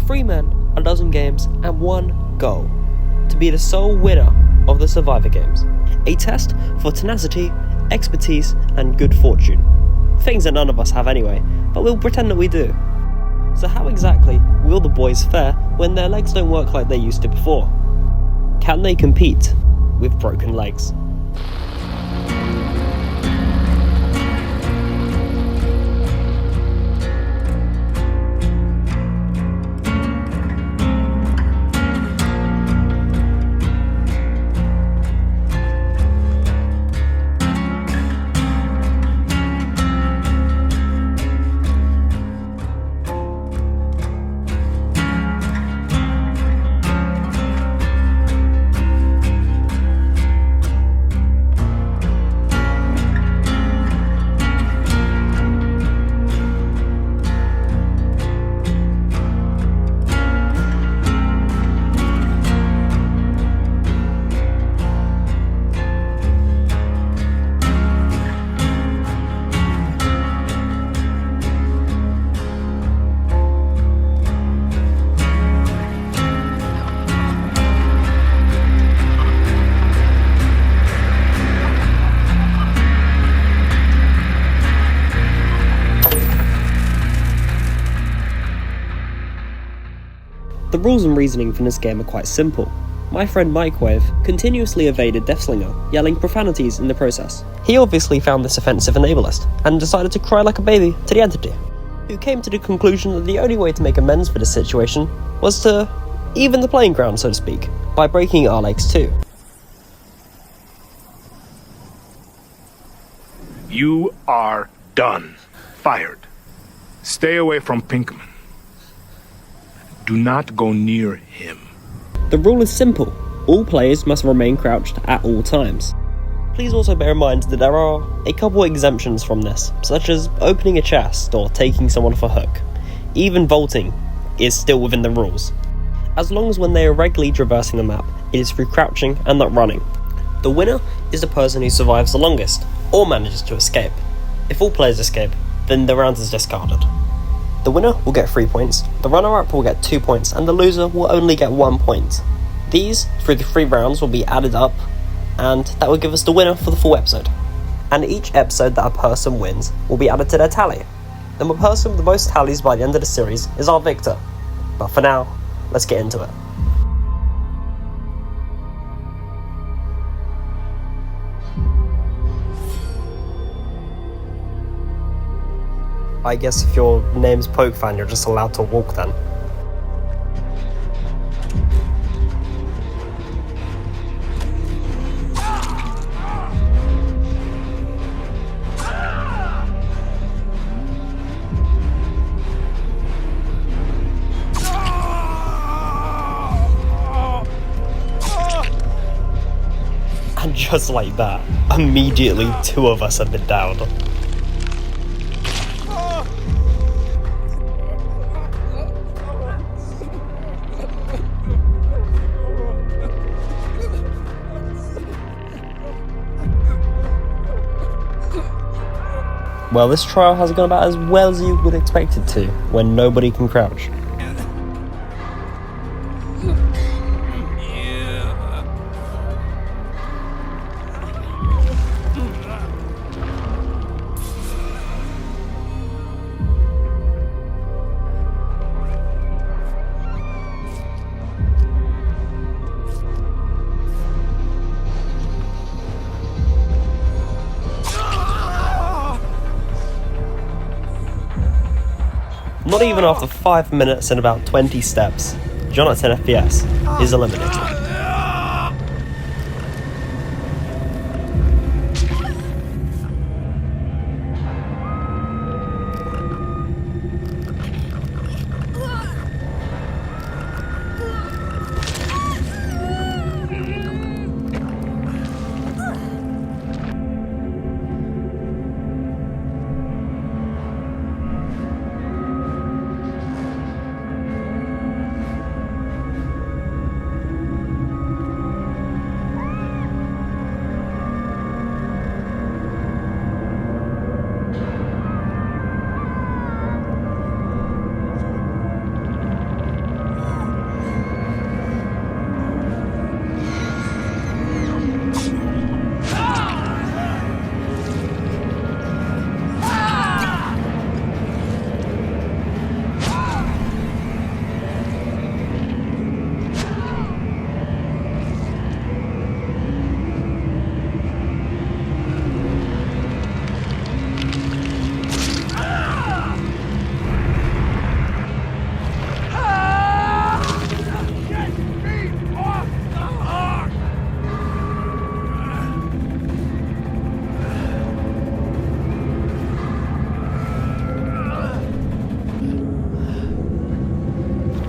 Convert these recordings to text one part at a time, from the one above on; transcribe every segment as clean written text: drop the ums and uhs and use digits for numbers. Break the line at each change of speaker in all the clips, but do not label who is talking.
3 men, a dozen games, and one goal: to be the sole winner of the Survivor Games. A test for tenacity, expertise, and good fortune. Things that none of us have anyway, but we'll pretend that we do. So how exactly will the boys fare when their legs don't work like they used to before? Can they compete with broken legs? The rules and reasoning from this game are quite simple. My friend Microwave continuously evaded Deathslinger, yelling profanities in the process. He obviously found this offensive and ableist, and decided to cry like a baby to the entity, who came to the conclusion that the only way to make amends for this situation was to even the playing ground, so to speak, by breaking our legs too.
You are done. Fired. Stay away from Pinkman. Do not go near him.
The rule is simple. All players must remain crouched at all times. Please also bear in mind that there are a couple exemptions from this, such as opening a chest or taking someone off a hook. Even vaulting is still within the rules, as long as when they are regularly traversing the map, it is through crouching and not running. The winner is the person who survives the longest, or manages to escape. If all players escape, then the round is discarded. The winner will get 3 points, the runner-up will get 2 points, and the loser will only get 1 point. These, through the 3 rounds, will be added up, and that will give us the winner for the full episode. And each episode that a person wins will be added to their tally. And the person with the most tallies by the end of the series is our victor. But for now, let's get into it. I guess if your name's Pokefan, you're just allowed to walk then. And just like that, immediately 2 of us have been downed. Well, this trial has gone about as well as you would expect it to, when nobody can crouch. Not even after 5 minutes and about 20 steps, John at 10 FPS is eliminated.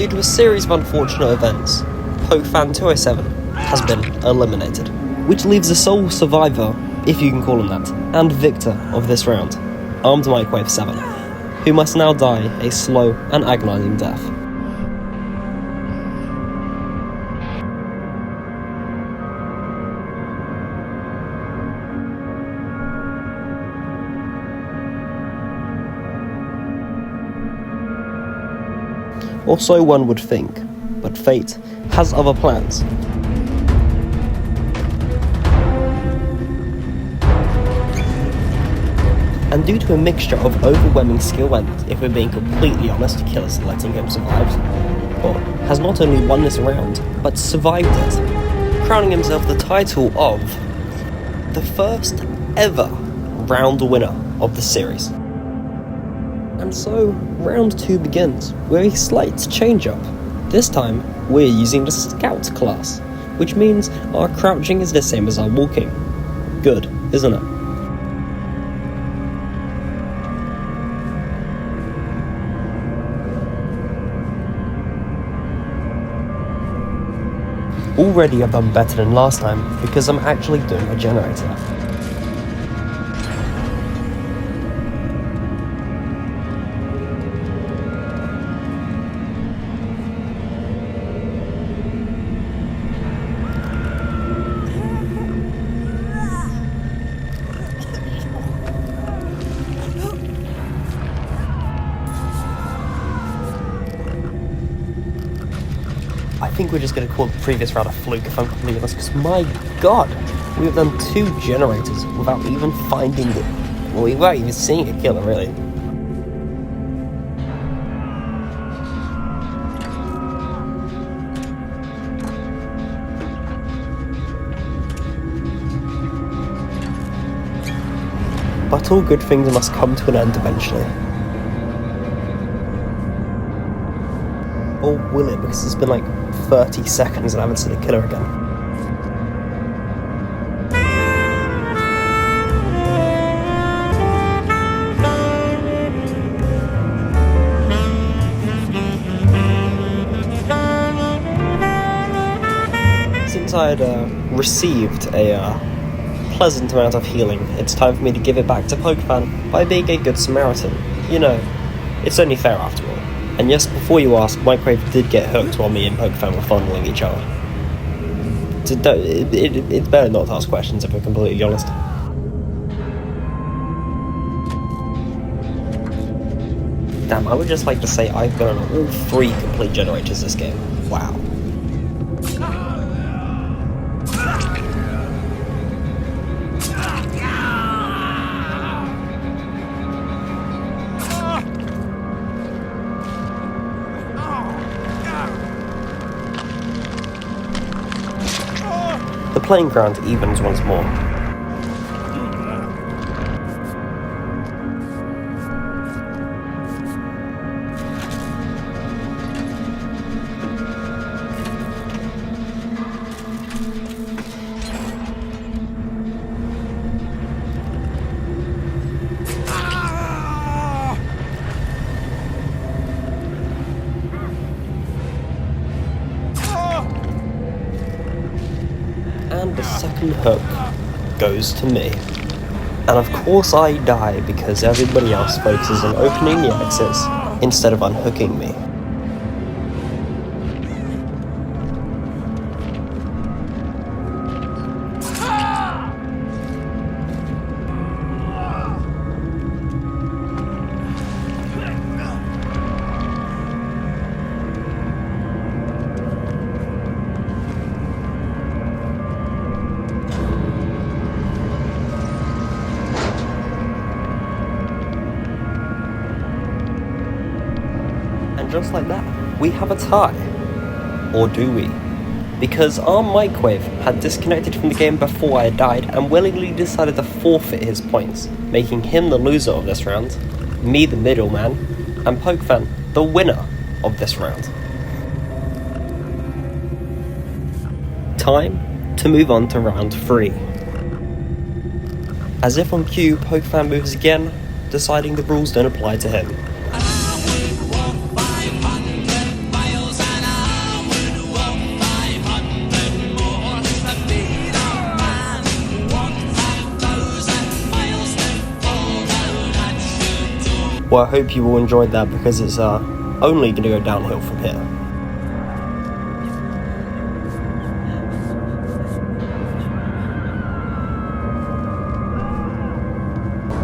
Due to a series of unfortunate events, Pokefan 207 has been eliminated, which leaves the sole survivor, if you can call him that, and victor of this round, Armed Microwave 7, who must now die a slow and agonising death. Or so one would think, but fate has other plans. And due to a mixture of overwhelming skill and, if we're being completely honest, killers letting him survive, or has not only won this round, but survived it, crowning himself the title of the first ever round winner of the series. And so, round 2 begins with a slight change-up. This time, we're using the Scout class, which means our crouching is the same as our walking. Good, isn't it? Already I've done better than last time because I'm actually doing a generator. I think we're just going to call the previous round a fluke, if I'm completely honest, because my god, we've done 2 generators without even finding it. Well, without even seeing a killer, really. But all good things must come to an end eventually. Or will it? Because it's been like 30 seconds and I haven't seen a killer again. Since I had received a pleasant amount of healing, it's time for me to give it back to Pokefan by being a good Samaritan. You know, it's only fair after all. And yes, before you ask, Microwave did get hooked while me and Pokefan were fondling each other. It's better not to ask questions if we're completely honest. Damn, I would just like to say I've been on all 3 complete generators this game. Wow. The playing ground evens once more. And the second hook goes to me. And of course I die because everybody else focuses on opening the exits instead of unhooking me. Just like that, we have a tie. Or do we? Because our Microwave had disconnected from the game before I died and willingly decided to forfeit his points, making him the loser of this round, me the middleman, and Pokefan the winner of this round. Time to move on to round 3. As if on cue, Pokefan moves again, deciding the rules don't apply to him. Well, I hope you all enjoyed that because it's only going to go downhill from here.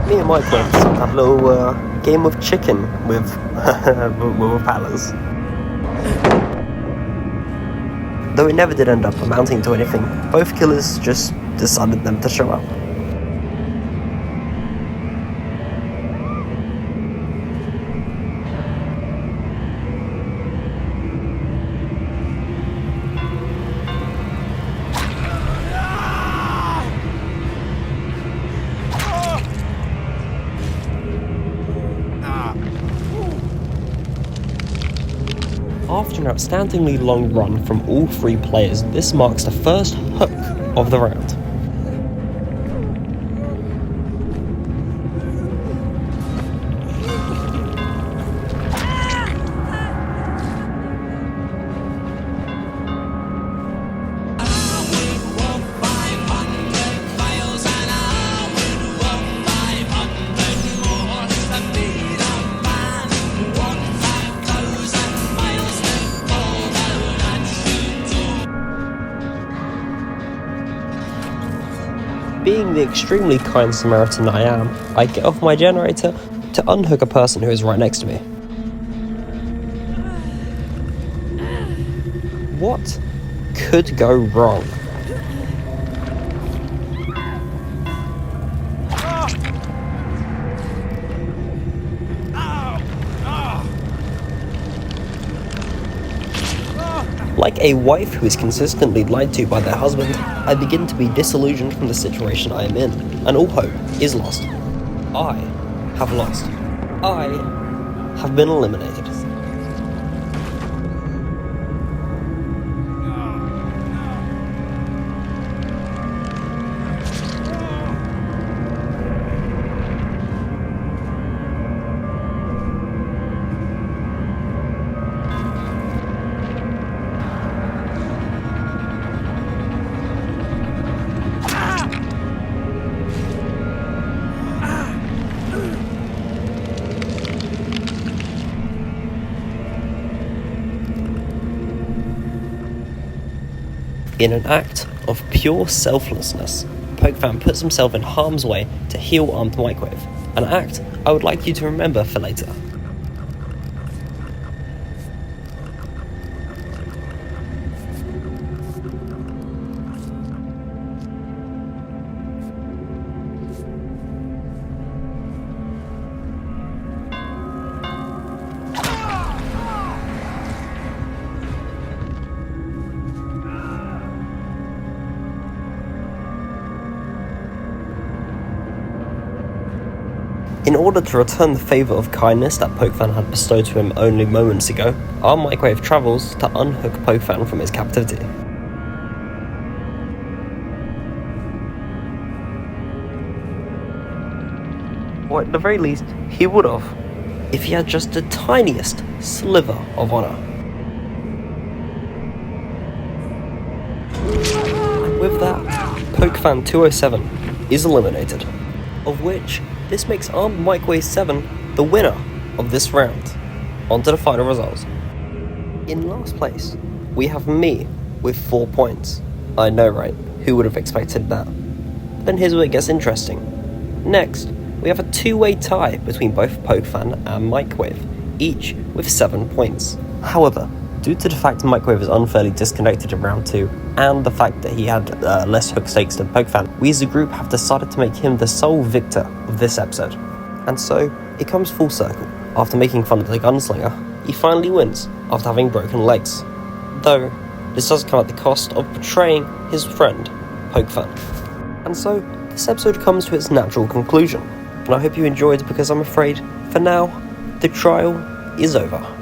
Me and Mike went to have a little game of chicken with with paddlers. Though it never did end up amounting to anything, both killers just decided them to show up. After an outstandingly long run from all three players, this marks the first hook of the round. Being the extremely kind Samaritan I am, I get off my generator to unhook a person who is right next to me. What could go wrong? Like a wife who is consistently lied to by their husband, I begin to be disillusioned from the situation I am in, and all hope is lost. I have lost. I have been eliminated. In an act of pure selflessness, PokeFan puts himself in harm's way to heal Armed Microwave, an act I would like you to remember for later. In order to return the favour of kindness that PokeFan had bestowed to him only moments ago, Armed Microwave travels to unhook PokeFan from his captivity. Or at the very least, he would have, if he had just the tiniest sliver of honour. And with that, PokeFan 207 is eliminated, of which this makes Armed Microwave 7 the winner of this round. On to the final results. In last place, we have me with 4 points. I know, right? Who would have expected that? Then here's where it gets interesting. Next, we have a two-way tie between both PokeFan and Microwave, each with 7 points. However, due to the fact Microwave is unfairly disconnected in round 2, and the fact that he had less hook stakes than PokeFan, we as a group have decided to make him the sole victor of this episode. And so, it comes full circle. After making fun of the gunslinger, he finally wins after having broken legs. Though, this does come at the cost of betraying his friend, PokeFan. And so, this episode comes to its natural conclusion. And I hope you enjoyed because I'm afraid, for now, the trial is over.